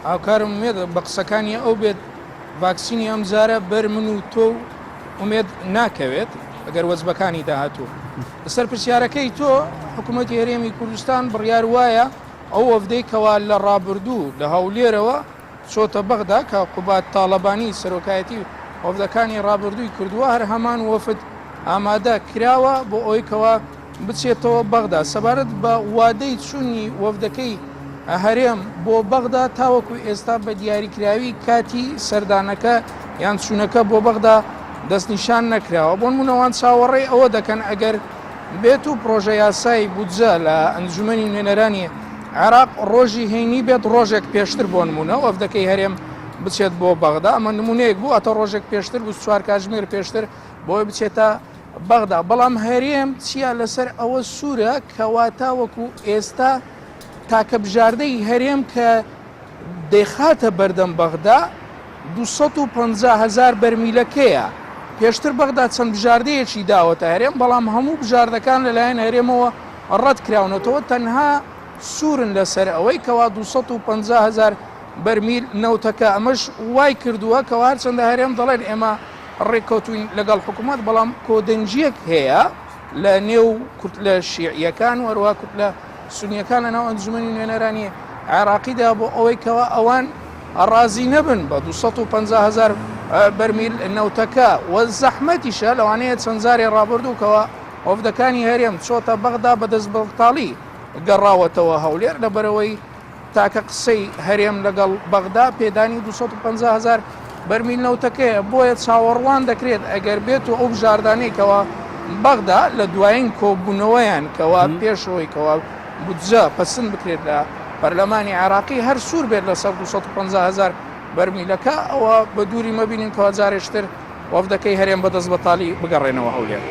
ئاوکارم وێت بە قسەکانی ئەو بێت ڤاکسینی ئەم جارە بەر من و تۆ ئومێد ناکەوێت ئەگەر وەزبەکانی داهاتوو. لەسەر پرسیارەکەی تۆ حکوومەتی هەرێمی کوردستان بڕیار وایە ئەو وەفدەی کەوا لە ڕابردوو لە هەولێرەوە چۆتە بەغدا کە قوبات تاڵەبانی سەرۆکایەتی وەفدەکانی ڕابردووی کردووە هەر هەمان وەفد ئامادە کراوە بۆ ئەوەی کەوا بچێتەوە بەغدا سەبارەت بە وادەی چوونی وەفدەکەی هەرێم بۆ بەغدا تاوەکو ئێستا بە دیاریکراوی کاتی سەردانەکە یان چوونەکە بۆ بەغدا دەستنیشان نەکراوە بۆ نمونەوان چاوەڕێی ئەوە دەکەن ئەگەر بێت و پرۆژە یاسای بودجە لە ئەنجومەنی نوێنەرانی عێراق ڕۆژی هەینی بێت ڕۆژێک پێشتر بۆ نمونە وەفدەکەی هەرێم بچێت بۆ بەغدا ئەمە نمونەیەک بوو ئەتە ڕۆژێک پێشتر بوو 4 کاتژمێر پێشتر بۆی بچێتە بەغدا بەڵام هەرێم چیا لەسەر ئەوە سوورە کەواتاوەکو ئێستا تاکە بژاردەی هەرێم کە دەیخاتە بەردەم بەغدا 250,000 بەرمیلەکەیە پێشتر بەغدا چەند بژاردەیەکی داوەتە هەرێم بەڵام هەموو بژاردەکان لەلایەن هەرێمەوە ڕەت کراونەتەوە تەنها سوورن لەسەر ئەوەی کەوا 250,000 بەرمیل نەوتەکە ئەمەش وای کردووە کەوا هەرچەندە هەرێم دەڵێن ئێمە ڕێککەوتوین لەگەڵ حکوومەت بەڵام کۆدەنجیەک هەیە لە نێو کوتلە شیعیەکان وەروە کوتلە سونیەکان لە ناو ئەنجومەنی نوێنەرانی عێراقیدا بۆ ئەوەی کەوا ئەوان ڕازی نەبن بە 250,000 بەرمیل نەوتەکە وە زەحمەتیشە لەوانەیە چەند جارێ ڕابردووکەوە وەفدەکانی هەرێم چۆتە بەغدا بەدەست بەڵتاڵی گەڕاوەتەوە هەولێر لەبەرەوەی تاکە قسەی هەرێم لەگەڵ بەغدا پێدانی 250,000 بەرمیل نەوتەکەیە بۆیە چاوەڕوان دەکرێت ئەگەر بێت و ئەو بژاردانەیەکەوە بەغدا لە دوایین کۆبوونەوەیان کەوا پێشەوەی کەوا بودجە پەسەند بکرێت لە پەرلەمانی عێراقی هەر سوور بێت لەسەر 250,000 بەرمیلەکە ئەوە بە دووری مەبینین کەوا جارێشتر وەفدەکەی هەرێم بەدەست بەتاڵی بگەڕێنەوە هەولێر.